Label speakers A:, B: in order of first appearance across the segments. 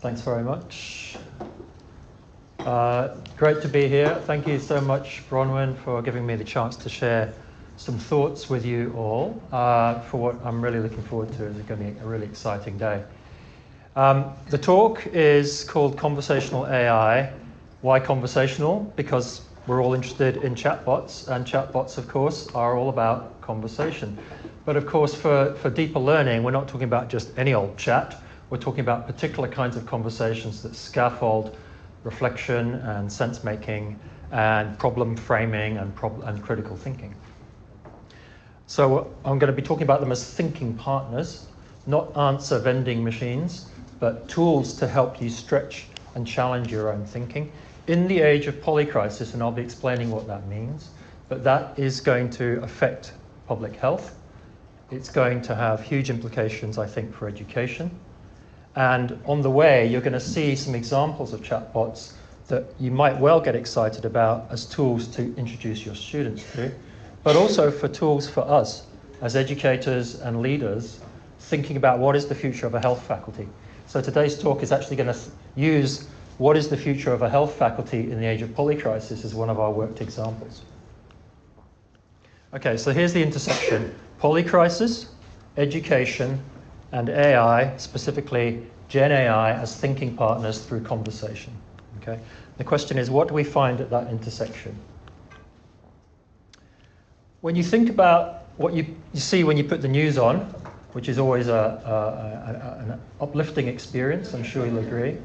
A: Thanks very much. Great to be here. Thank you so much, Bronwyn, for giving me the chance to share some thoughts with you all for what I'm really looking forward to. It's going to be a really exciting day. The talk is called Conversational AI. Why conversational? Because we're all interested in chatbots, and chatbots, of course, are all about conversation. But of course, for deeper learning, we're not talking about just any old chat. We're talking about particular kinds of conversations that scaffold reflection and sense-making and problem framing and critical thinking. So I'm going to be talking about them as thinking partners, not answer vending machines, but tools to help you stretch and challenge your own thinking in the age of polycrisis, and I'll be explaining what that means. But that is going to affect public health. It's going to have huge implications, I think, for education. And on the way, you're going to see some examples of chatbots that you might well get excited about as tools to introduce your students to, but also for tools for us as educators and leaders thinking about what is the future of a health faculty. So today's talk is actually going to use what is the future of a health faculty in the age of polycrisis as one of our worked examples. Okay, so here's the intersection. Polycrisis, education, and AI, specifically GenAI as thinking partners through conversation. Okay? The question is, what do we find at that intersection? When you think about what you see when you put the news on, which is always an uplifting experience, I'm sure you'll agree,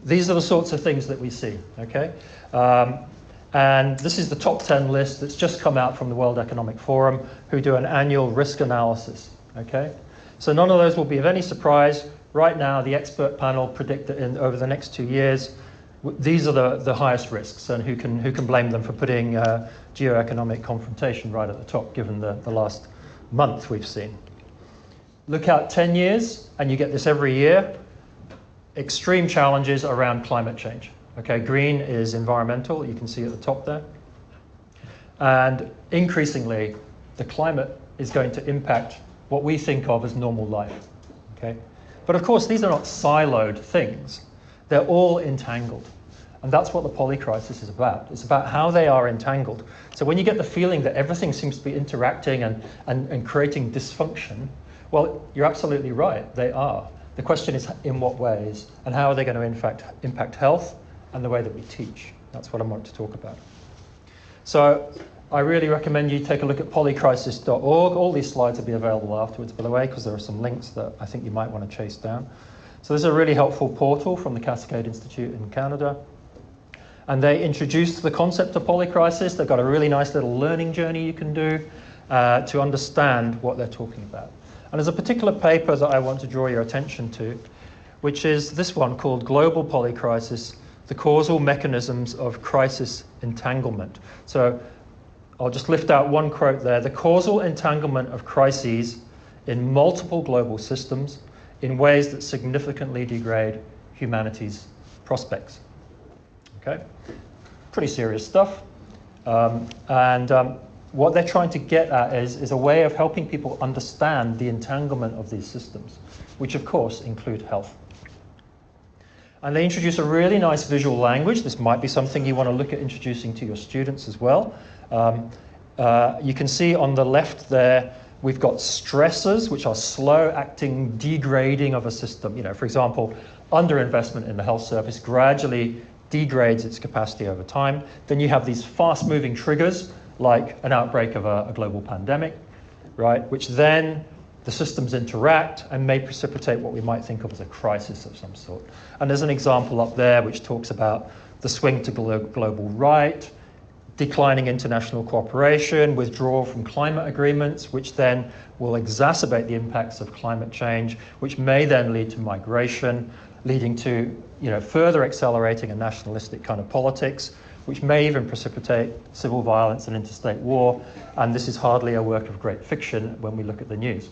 A: these are the sorts of things that we see. Okay? And this is the top 10 list that's just come out from the World Economic Forum, who do an annual risk analysis. Okay? So none of those will be of any surprise. Right now, the expert panel predict that over the next 2 years, these are the highest risks, and who can blame them for putting geoeconomic confrontation right at the top, given the last month we've seen. Look out 10 years, and you get this every year, extreme challenges around climate change. Okay, green is environmental, you can see at the top there. And increasingly, the climate is going to impact what we think of as normal life. Okay? But of course, these are not siloed things. They're all entangled. And that's what the polycrisis is about. It's about how they are entangled. So when you get the feeling that everything seems to be interacting and creating dysfunction, well, you're absolutely right, they are. The question is in what ways, and how are they going to impact health and the way that we teach. That's what I want to talk about. So I really recommend you take a look at polycrisis.org. All these slides will be available afterwards, by the way, because there are some links that I think you might want to chase down. So this is a really helpful portal from the Cascade Institute in Canada. And they introduced the concept of polycrisis. They've got a really nice little learning journey you can do to understand what they're talking about. And there's a particular paper that I want to draw your attention to, which is this one called Global Polycrisis, the Causal Mechanisms of Crisis Entanglement. So I'll just lift out one quote there. The causal entanglement of crises in multiple global systems in ways that significantly degrade humanity's prospects. Okay? Pretty serious stuff. What they're trying to get at is a way of helping people understand the entanglement of these systems, which of course include health. And they introduce a really nice visual language. This might be something you want to look at introducing to your students as well. You can see on the left there, we've got stressors, which are slow-acting degrading of a system. You know, for example, underinvestment in the health service gradually degrades its capacity over time. Then you have these fast-moving triggers, like an outbreak of a global pandemic, right, which then the systems interact and may precipitate what we might think of as a crisis of some sort. And there's an example up there which talks about the swing to global right, declining international cooperation, withdrawal from climate agreements, which then will exacerbate the impacts of climate change, which may then lead to migration, leading to further accelerating a nationalistic kind of politics, which may even precipitate civil violence and interstate war. And this is hardly a work of great fiction when we look at the news.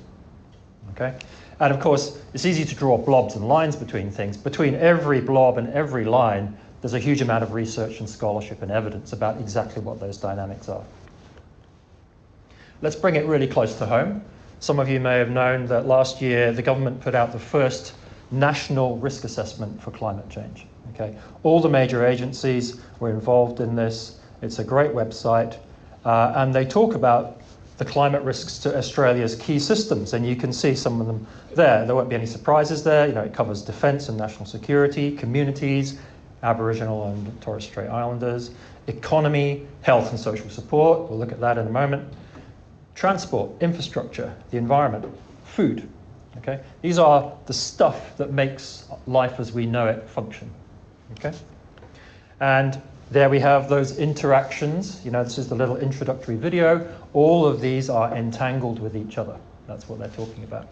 A: Okay? And of course, it's easy to draw blobs and lines between things. Between every blob and every line, there's a huge amount of research and scholarship and evidence about exactly what those dynamics are. Let's bring it really close to home. Some of you may have known that last year the government put out the first national risk assessment for climate change. Okay? All the major agencies were involved in this. It's a great website, and they talk about the climate risks to Australia's key systems, and you can see some of them there. There won't be any surprises there. You know, it covers defence and national security, communities, Aboriginal and Torres Strait Islanders, economy, health and social support. We'll look at that in a moment. Transport, infrastructure, the environment, food. Okay? These are the stuff that makes life as we know it function. Okay? And there we have those interactions. You know, this is the little introductory video. All of these are entangled with each other. That's what they're talking about.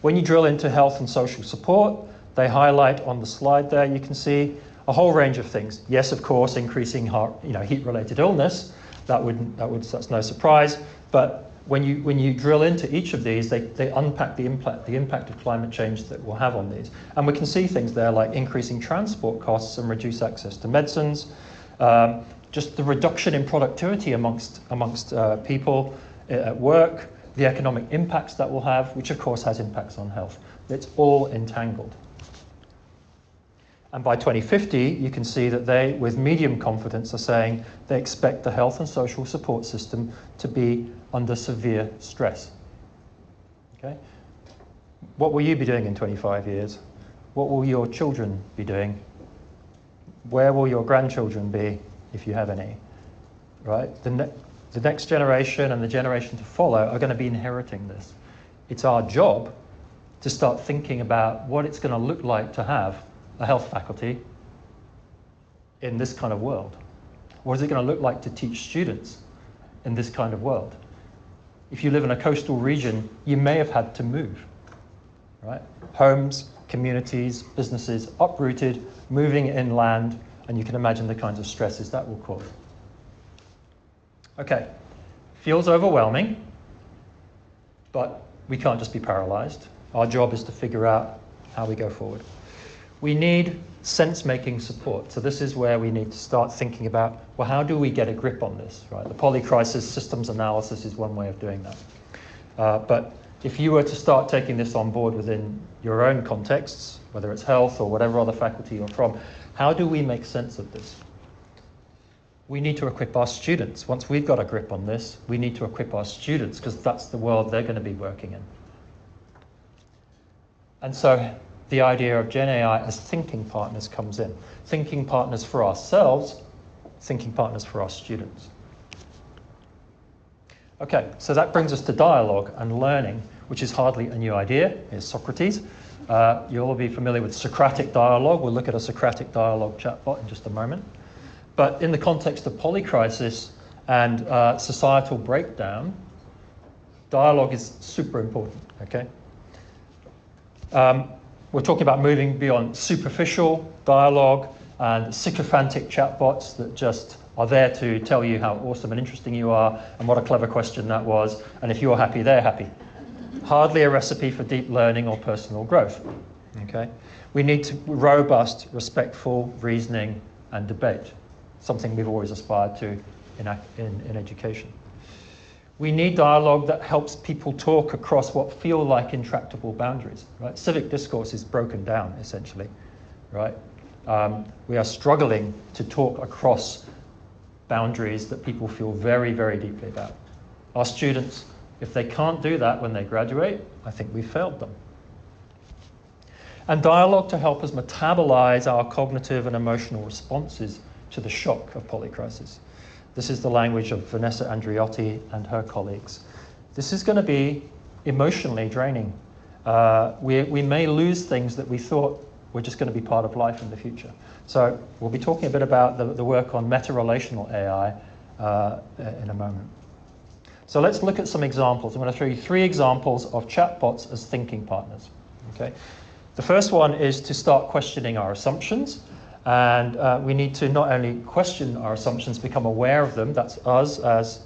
A: When you drill into health and social support, they highlight on the slide there, you can see a whole range of things. Yes, of course, increasing heat-related illness. That's no surprise. But when you drill into each of these, they unpack the impact of climate change that will have on these. And we can see things there like increasing transport costs and reduced access to medicines, just the reduction in productivity amongst people at work, the economic impacts that will have, which of course has impacts on health. It's all entangled. And by 2050, you can see that they, with medium confidence, are saying they expect the health and social support system to be under severe stress. Okay? What will you be doing in 25 years? What will your children be doing? Where will your grandchildren be, if you have any? Right? The next generation and the generation to follow are going to be inheriting this. It's our job to start thinking about what it's going to look like to have a health faculty in this kind of world. What is it going to look like to teach students in this kind of world? If you live in a coastal region, you may have had to move, right? Homes, communities, businesses uprooted, moving inland, and you can imagine the kinds of stresses that will cause. Okay, feels overwhelming, but we can't just be paralyzed. Our job is to figure out how we go forward. We need sense-making support. So this is where we need to start thinking about, well, how do we get a grip on this, right? The polycrisis systems analysis is one way of doing that. But if you were to start taking this on board within your own contexts, whether it's health or whatever other faculty you're from, how do we make sense of this? We need to equip our students. Once we've got a grip on this, we need to equip our students because that's the world they're going to be working in. And so the idea of GenAI as thinking partners comes in. Thinking partners for ourselves, thinking partners for our students. Okay, so that brings us to dialogue and learning, which is hardly a new idea. Here's Socrates. You'll all be familiar with Socratic dialogue. We'll look at a Socratic dialogue chatbot in just a moment. But in the context of polycrisis and societal breakdown, dialogue is super important, okay? We're talking about moving beyond superficial dialogue and sycophantic chatbots that just are there to tell you how awesome and interesting you are and what a clever question that was, and if you're happy, they're happy. Hardly a recipe for deep learning or personal growth. Okay? We need robust, respectful reasoning and debate, something we've always aspired to in education. We need dialogue that helps people talk across what feel like intractable boundaries. Right? Civic discourse is broken down, essentially. Right? We are struggling to talk across boundaries that people feel very, very deeply about. Our students, if they can't do that when they graduate, I think we've failed them. And dialogue to help us metabolize our cognitive and emotional responses to the shock of polycrisis. This is the language of Vanessa Andriotti and her colleagues. This is going to be emotionally draining. We may lose things that we thought were just going to be part of life in the future. So we'll be talking a bit about the work on meta-relational AI in a moment. So let's look at some examples. I'm going to show you 3 examples of chatbots as thinking partners. Okay? The first one is to start questioning our assumptions. And we need to not only question our assumptions, become aware of them, that's us as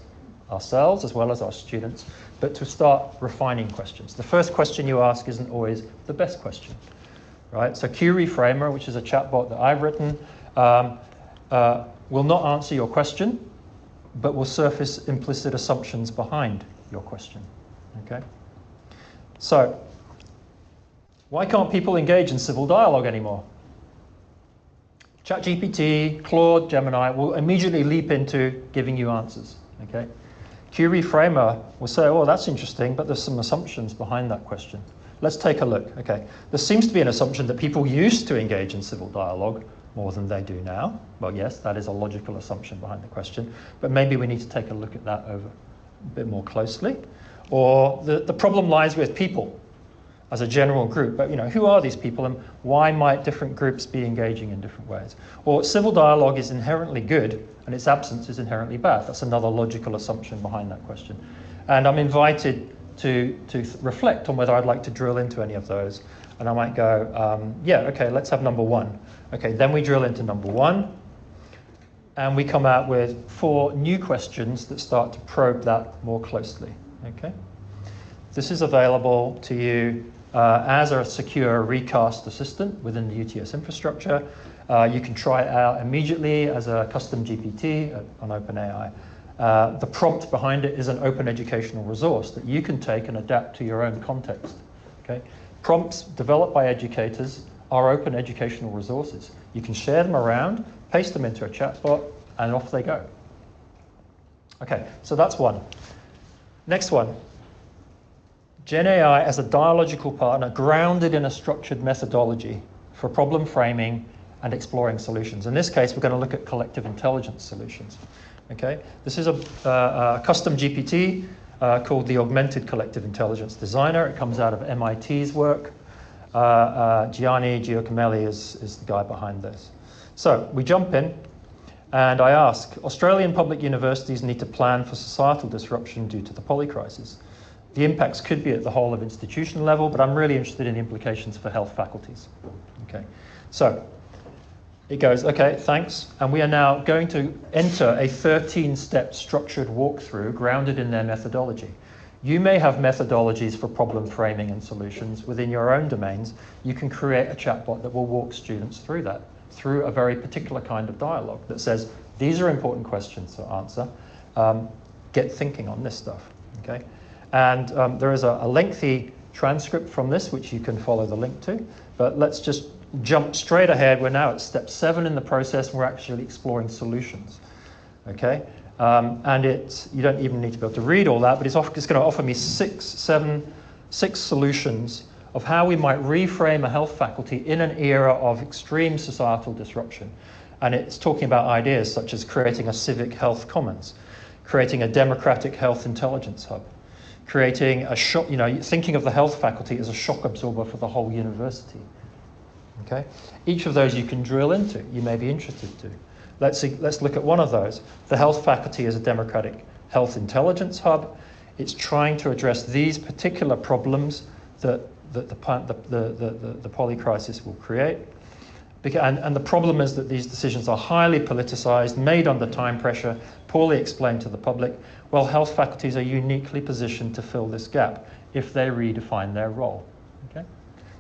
A: ourselves as well as our students, but to start refining questions. The first question you ask isn't always the best question, right? So QReframer, which is a chatbot that I've written, will not answer your question, but will surface implicit assumptions behind your question, okay? So Why can't people engage in civil dialogue anymore? ChatGPT, Claude, Gemini will immediately leap into giving you answers. Okay? QReframer will say, oh, that's interesting, but there's some assumptions behind that question. Let's take a look. Okay, there seems to be an assumption that people used to engage in civil dialogue more than they do now. Well, yes, that is a logical assumption behind the question, but maybe we need to take a look at that over a bit more closely. Or the problem lies with people as a general group, but who are these people and why might different groups be engaging in different ways? Or civil dialogue is inherently good and its absence is inherently bad. That's another logical assumption behind that question. And I'm invited to reflect on whether I'd like to drill into any of those. And I might go, yeah, okay, let's have number one. Okay, then we drill into number one, and we come out with 4 new questions that start to probe that more closely. Okay, this is available to you as a secure recast assistant within the UTS infrastructure. You can try it out immediately as a custom GPT on OpenAI. The prompt behind it is an open educational resource that you can take and adapt to your own context. Okay? Prompts developed by educators are open educational resources. You can share them around, paste them into a chatbot, and off they go. Okay, so that's one. Next one. GenAI as a dialogical partner grounded in a structured methodology for problem framing and exploring solutions. In this case, we're going to look at collective intelligence solutions. Okay, this is a custom GPT called the Augmented Collective Intelligence Designer. It comes out of MIT's work. Gianni Giacomelli is the guy behind this. So we jump in, and I ask, Australian public universities need to plan for societal disruption due to the polycrisis. The impacts could be at the whole of institution level, but I'm really interested in the implications for health faculties. Okay, so it goes, okay, thanks. And we are now going to enter a 13-step structured walkthrough grounded in their methodology. You may have methodologies for problem framing and solutions within your own domains. You can create a chatbot that will walk students through that, through a very particular kind of dialogue that says, these are important questions to answer. Get thinking on this stuff, okay? And there is a lengthy transcript from this, which you can follow the link to. But let's just jump straight ahead. We're now at step 7 in the process, and we're actually exploring solutions, okay? And you don't even need to be able to read all that, but it's going to offer me 6 solutions of how we might reframe a health faculty in an era of extreme societal disruption. And it's talking about ideas such as creating a civic health commons, creating a democratic health intelligence hub, creating a shock, thinking of the health faculty as a shock absorber for the whole university. Okay? Each of those you can drill into, you may be interested to. Let's look at one of those. The health faculty is a democratic health intelligence hub. It's trying to address these particular problems that the polycrisis will create. And the problem is that these decisions are highly politicized, made under time pressure, poorly explained to the public. Well, health faculties are uniquely positioned to fill this gap if they redefine their role. Okay?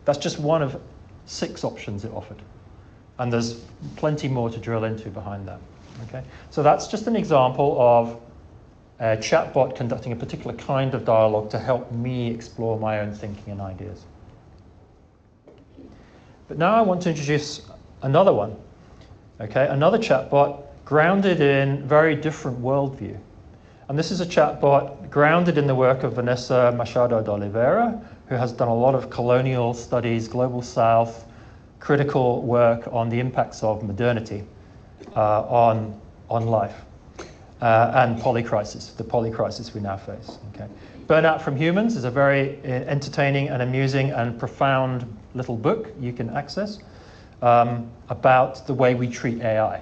A: That's just one of 6 options it offered. And there's plenty more to drill into behind that. Okay? So that's just an example of a chatbot conducting a particular kind of dialogue to help me explore my own thinking and ideas. But now I want to introduce another one. Okay? Another chatbot grounded in very different worldview. And this is a chatbot grounded in the work of Vanessa Machado de Oliveira, who has done a lot of colonial studies, global south, critical work on the impacts of modernity on life and polycrisis, the polycrisis we now face. Okay. Burnout from Humans is a very entertaining and amusing and profound little book you can access about the way we treat AI.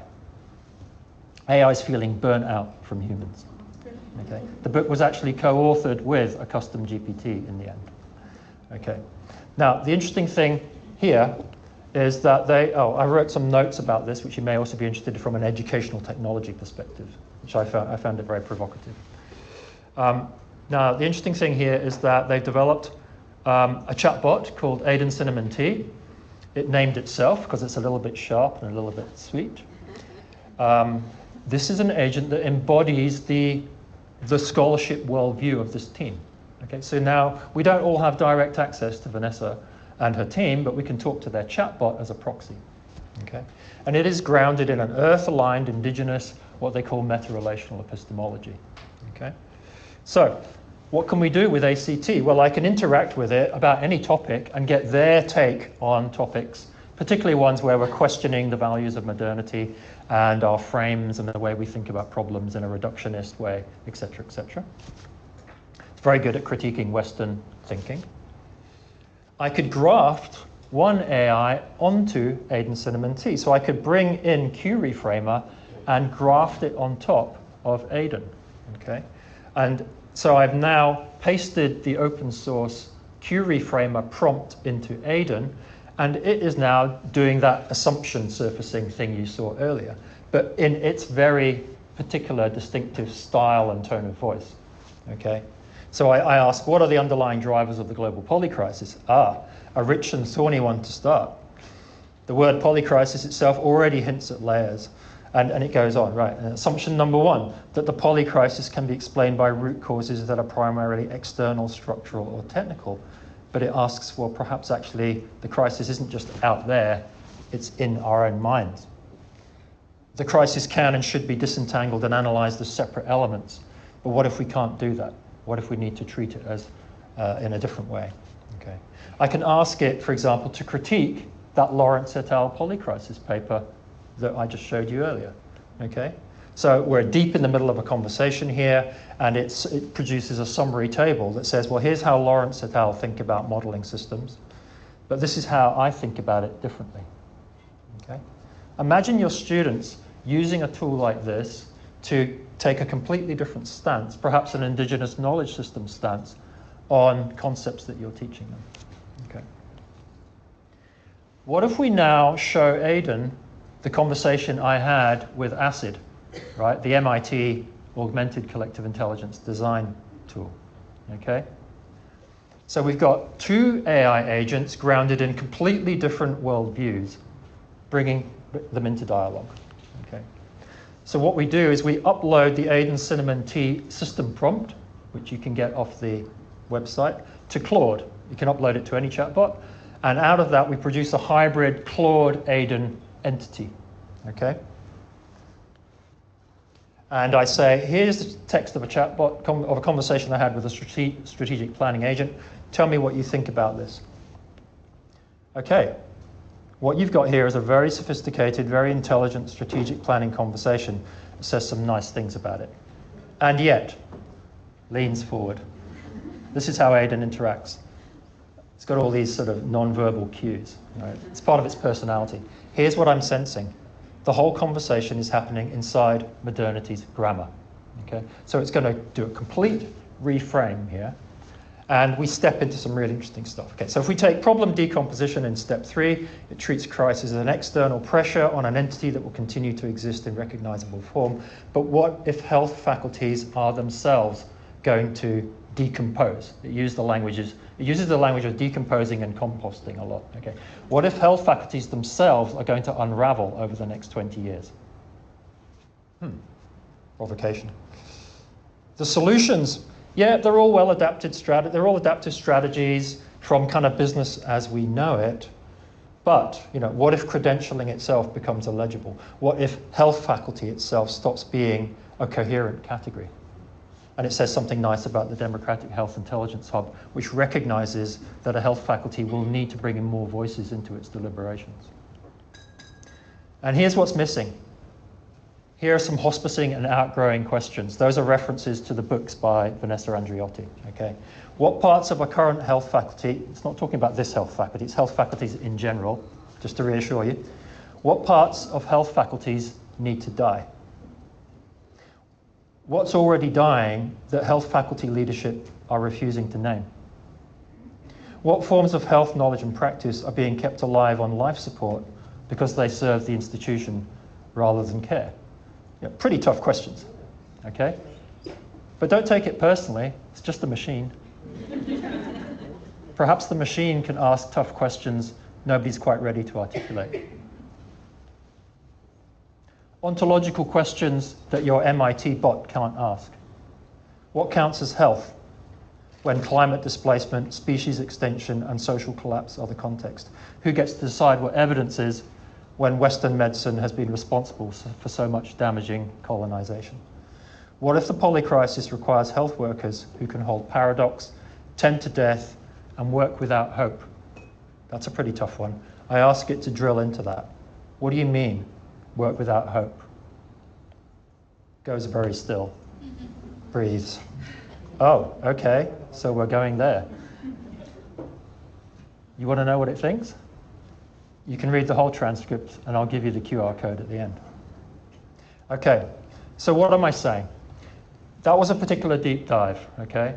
A: AI is feeling burnt out from humans. Okay. The book was actually co-authored with a custom GPT in the end. Okay. Now, the interesting thing here is that I wrote some notes about this, which you may also be interested in from an educational technology perspective, which I found it very provocative. Now, the interesting thing here is that they've developed a chatbot called Aiden Cinnamon Tea. It named itself because it's a little bit sharp and a little bit sweet. This is an agent that embodies the scholarship worldview of this team. Okay, so now we don't all have direct access to Vanessa and her team, but we can talk to their chatbot as a proxy. Okay? And it is grounded in an Earth-aligned, indigenous, what they call meta-relational epistemology. Okay? So, what can we do with ACT? Well, I can interact with it about any topic and get their take on topics, particularly ones where we're questioning the values of modernity and our frames and the way we think about problems in a reductionist way, etc., etc. It's very good at critiquing Western thinking. I could graft one AI onto Aiden Cinnamon Tea. So I could bring in QReframer and graft it on top of Aiden. Okay? And so I've now pasted the open source QReframer prompt into Aiden, and it is now doing that assumption surfacing thing you saw earlier, but in its very particular distinctive style and tone of voice. Okay? So I ask, what are the underlying drivers of the global polycrisis? A rich and thorny one to start. The word polycrisis itself already hints at layers, and it goes on, right? And assumption number one, that the polycrisis can be explained by root causes that are primarily external, structural, or technical. But it asks, well, perhaps actually the crisis isn't just out there, it's in our own minds. The crisis can and should be disentangled and analyzed as separate elements. But what if we can't do that? What if we need to treat it as in a different way? Okay. I can ask it, for example, to critique that Lawrence et al. Polycrisis paper that I just showed you earlier. Okay? So we're deep in the middle of a conversation here, and it produces a summary table that says, well, here's how Lawrence et al. Think about modeling systems, but this is how I think about it differently. Okay? Imagine your students using a tool like this to take a completely different stance, perhaps an indigenous knowledge system stance, on concepts that you're teaching them. Okay. What if we now show Aiden the conversation I had with ACID, right? The MIT Augmented Collective Intelligence Design tool. Okay. So we've got two AI agents grounded in completely different worldviews, bringing them into dialogue. Okay. So what we do is we upload the Aiden Cinnamon Tea system prompt, which you can get off the website, to Claude. You can upload it to any chatbot, and out of that we produce a hybrid Claude-Aiden entity. Okay? And I say, here's the text of a chatbot, of a conversation I had with a strategic planning agent. Tell me what you think about this. Okay. What you've got here is a very sophisticated, very intelligent strategic planning conversation. It says some nice things about it. And yet, leans forward. This is how Aiden interacts. It's got all these sort of non-verbal cues. Right? It's part of its personality. Here's what I'm sensing. The whole conversation is happening inside modernity's grammar. Okay? So it's going to do a complete reframe here. And we step into some really interesting stuff. Okay, so if we take problem decomposition in step 3, it treats crisis as an external pressure on an entity that will continue to exist in recognizable form. But what if health faculties are themselves going to decompose? It uses the language of decomposing and composting a lot. Okay, what if health faculties themselves are going to unravel over the next 20 years? Provocation. The solutions. Yeah, they're all adaptive strategies from kind of business as we know it. But, what if credentialing itself becomes illegible? What if health faculty itself stops being a coherent category? And it says something nice about the Democratic Health Intelligence Hub, which recognizes that a health faculty will need to bring in more voices into its deliberations. And here's what's missing. Here are some hospicing and outgrowing questions. Those are references to the books by Vanessa Andriotti. Okay, what parts of a current health faculty, it's not talking about this health faculty, it's health faculties in general, just to reassure you. What parts of health faculties need to die? What's already dying that health faculty leadership are refusing to name? What forms of health knowledge and practice are being kept alive on life support because they serve the institution rather than care? Yeah, pretty tough questions, okay? But don't take it personally, it's just a machine. Perhaps the machine can ask tough questions nobody's quite ready to articulate. Ontological questions that your MIT bot can't ask. What counts as health? when climate displacement, species extinction, and social collapse are the context? Who gets to decide what evidence is when Western medicine has been responsible for so much damaging colonization? What if the polycrisis requires health workers who can hold paradox, tend to death, and work without hope? That's a pretty tough one. I ask it to drill into that. What do you mean, work without hope? Goes very still. Breathes. Oh, okay, so we're going there. You want to know what it thinks? You can read the whole transcript, and I'll give you the QR code at the end. Okay, so what am I saying? That was a particular deep dive, okay?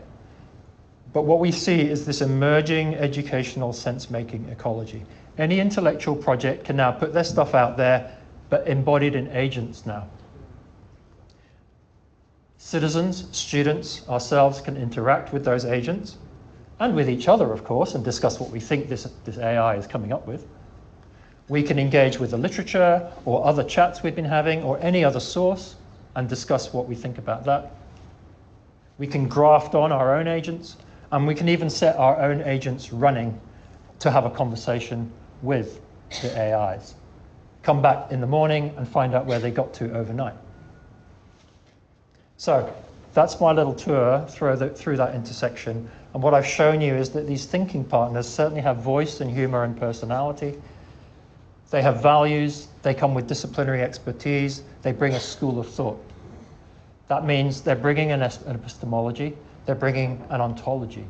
A: But what we see is this emerging educational sense-making ecology. Any intellectual project can now put their stuff out there, but embodied in agents now. Citizens, students, ourselves can interact with those agents, and with each other, of course, and discuss what we think this AI is coming up with. We can engage with the literature or other chats we've been having or any other source and discuss what we think about that. We can graft on our own agents, and we can even set our own agents running to have a conversation with the AIs. Come back in the morning and find out where they got to overnight. So that's my little tour through that intersection. And what I've shown you is that these thinking partners certainly have voice and humor and personality. They have values, they come with disciplinary expertise, they bring a school of thought. That means they're bringing an epistemology, they're bringing an ontology.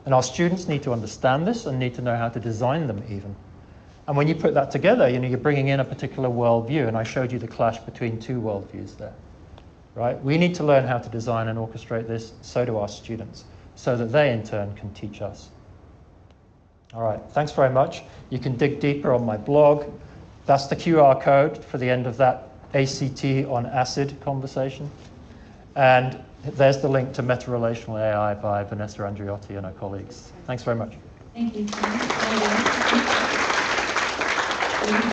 A: And our students need to understand this and need to know how to design them even. And when you put that together, you're bringing in a particular worldview, and I showed you the clash between two worldviews there. Right? We need to learn how to design and orchestrate this, so do our students, so that they in turn can teach us. All right, thanks very much. You can dig deeper on my blog. That's the QR code for the end of that ACT on acid conversation. And there's the link to Meta-Relational AI by Vanessa Andriotti and her colleagues. Thanks very much.
B: Thank you.